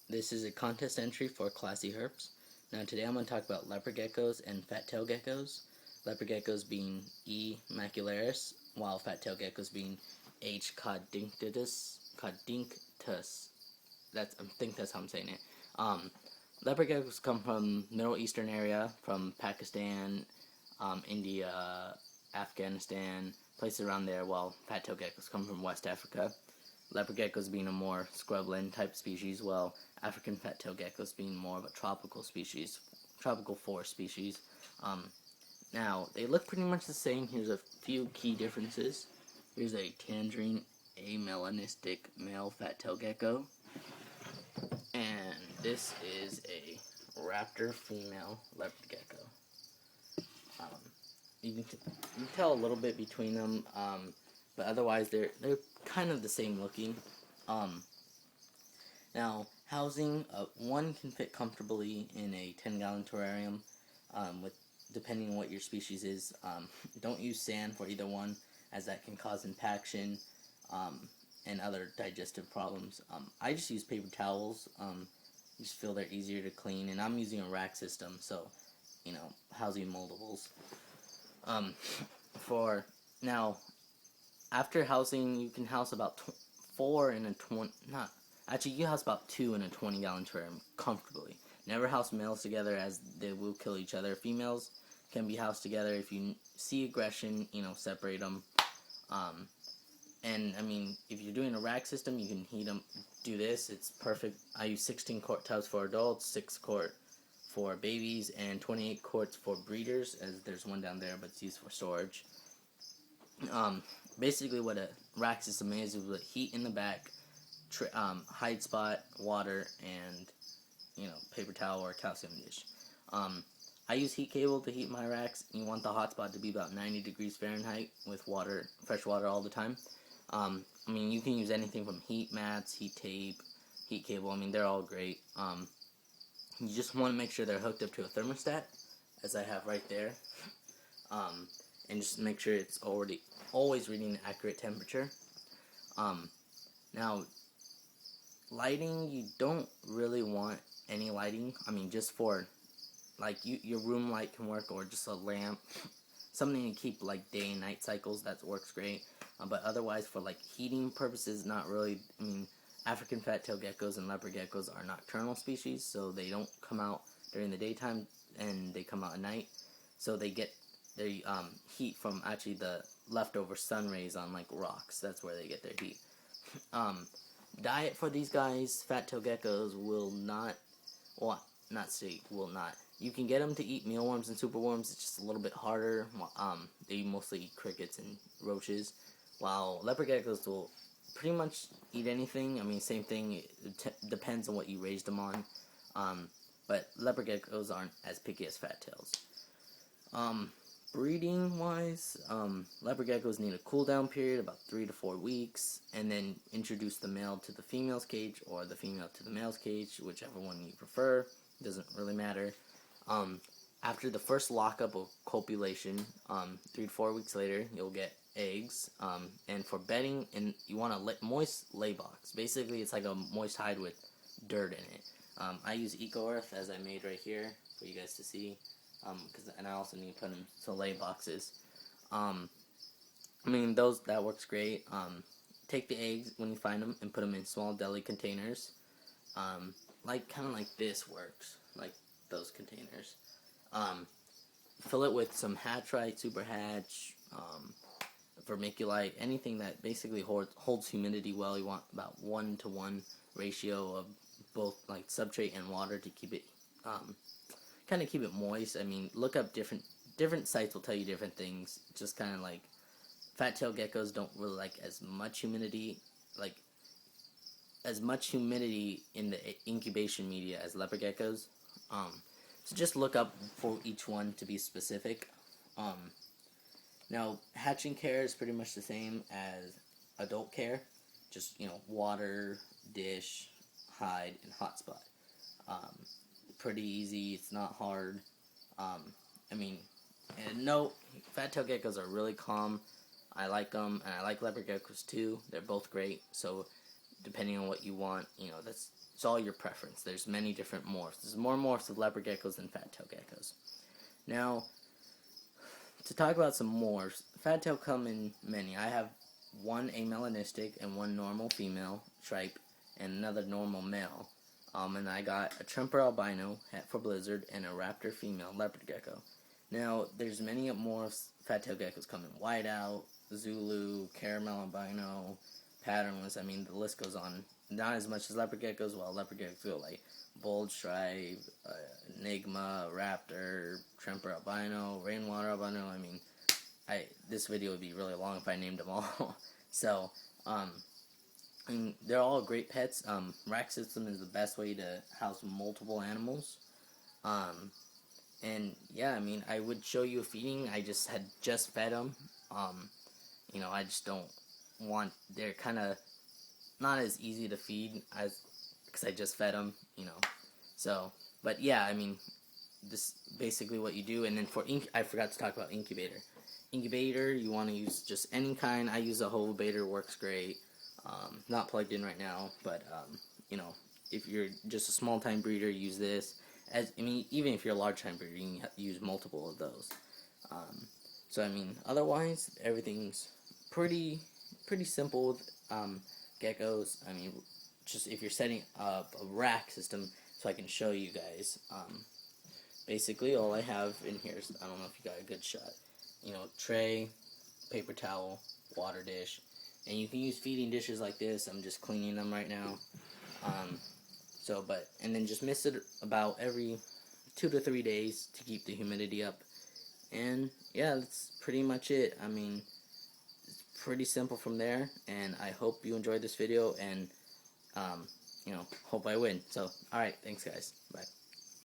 This is a contest entry for classy herps. Now today I'm going to talk about leopard geckos and fat-tailed geckos. Leopard geckos being E. macularis, while fat-tailed geckos being H. codinctus. I think that's how I'm saying it. Leopard geckos come from Middle Eastern area, from Pakistan, India, Afghanistan, places around there, while fat-tailed geckos come from West Africa. Leopard geckos being a more scrubland type species, while African fat-tailed geckos being more of a tropical species, tropical forest species. Now, they look pretty much the same. Here's a few key differences. Here's a tangerine amelanistic male fat-tailed gecko, and this is a raptor female leopard gecko. You can tell a little bit between them, but otherwise they're kind of the same looking. Now, housing, one can fit comfortably in a 10-gallon terrarium, with depending on what your species is. Don't use sand for either one, as that can cause impaction and other digestive problems. I just use paper towels. Just feel they're easier to clean, and I'm using a rack system, so housing moldables. For now, after housing, you can house about 4 in a 20. Not actually, you house about 2 in a 20-gallon terrarium comfortably. Never house males together, as they will kill each other. Females can be housed together. If you see aggression, separate them. And I mean, if you're doing a rack system, you can heat them. Do this; it's perfect. I use 16 quart tubs for adults, 6 quart for babies, and 28 quarts for breeders, as there's one down there, but it's used for storage. Basically what a rack system is with heat in the back, hide spot, water, and paper towel or calcium dish. I use heat cable to heat my racks. You want the hot spot to be about 90 degrees Fahrenheit with water, fresh water all the time. I mean, you can use anything from heat mats, heat tape, heat cable. I mean, they're all great. You just want to make sure they're hooked up to a thermostat, as I have right there, and just make sure it's always reading an accurate temperature. Now, lighting, you don't really want any lighting. I mean, just for your room light can work, or just a lamp, something to keep day and night cycles. That works great. But otherwise, for heating purposes, not really. I mean, African fat-tailed geckos and leopard geckos are nocturnal species, so they don't come out during the daytime, and they come out at night. So they get their heat from actually the leftover sun rays on rocks. That's where they get their heat. Diet for these guys, fat-tailed geckos, will not. You can get them to eat mealworms and superworms. It's just a little bit harder. They mostly eat crickets and roaches, while leopard geckos will pretty much eat anything. I mean, same thing. It depends on what you raised them on. But leopard geckos aren't as picky as fat tails. Breeding wise, leopard geckos need a cool down period, about 3 to 4 weeks, and then introduce the male to the female's cage, or the female to the male's cage, whichever one you prefer. Doesn't really matter. After the first lockup of copulation, 3 to 4 weeks later, you'll get eggs. And for bedding, and you want a moist lay box. Basically, it's like a moist hide with dirt in it. I use Eco Earth, as I made right here for you guys to see. And I also need to put them to lay boxes. I mean, that works great. Take the eggs when you find them and put them in small deli containers. Kind of like this works, like those containers. Fill it with some Hatchite, Super Hatch, vermiculite, anything that basically holds humidity well. You want about 1-to-1 ratio of both substrate and water to keep it kind of keep it moist. I mean, look up different sites will tell you different things. Just kind of fat-tailed geckos don't really like as much humidity, in the incubation media as leopard geckos. So just look up for each one to be specific. Now, hatching care is pretty much the same as adult care. Just, water, dish, hide, and hotspot. Pretty easy. It's not hard. I mean, and no, fat-tailed geckos are really calm. I like them, and I like leopard geckos too. They're both great. So depending on what you want. You know, it's all your preference. There's many different morphs. There's more morphs of leopard geckos than fat-tail geckos. Now, to talk about some morphs, fat-tail come in many. I have one amelanistic and one normal female stripe and another normal male. And I got a Tremper albino, hat for blizzard, and a raptor female leopard gecko. Now, there's many morphs. Fat-tail geckos come in whiteout, Zulu, caramel albino, patternless. I mean, the list goes on. Not as much as leopard geckos. Well, leopard geckos go like bold stripe, enigma, raptor, Tremper albino, rainwater albino. I mean, this video would be really long if I named them all. So, I mean, they're all great pets. Rack system is the best way to house multiple animals. And yeah, I mean, I would show you a feeding. I had just fed them. You know, I just don't want. They're kind of not as easy to feed as because I just fed them. You know, so but yeah, I mean, this basically what you do. And then for I forgot to talk about incubator. Incubator, you want to use just any kind. I use a Hovabator, works great. Not plugged in right now, but you know, if you're just a small time breeder, use this. I mean, even if you're a large time breeder, you can use multiple of those. So I mean, otherwise everything's pretty simple with geckos. I mean, just if you're setting up a rack system, so I can show you guys. Basically, all I have in here is, I don't know if you got a good shot. You know, tray, paper towel, water dish, and you can use feeding dishes like this. I'm just cleaning them right now. And then just mist it about every 2 to 3 days to keep the humidity up. And yeah, that's pretty much it. I mean, it's pretty simple from there. And I hope you enjoyed this video, and you know, hope I win. So, all right, thanks guys. Bye.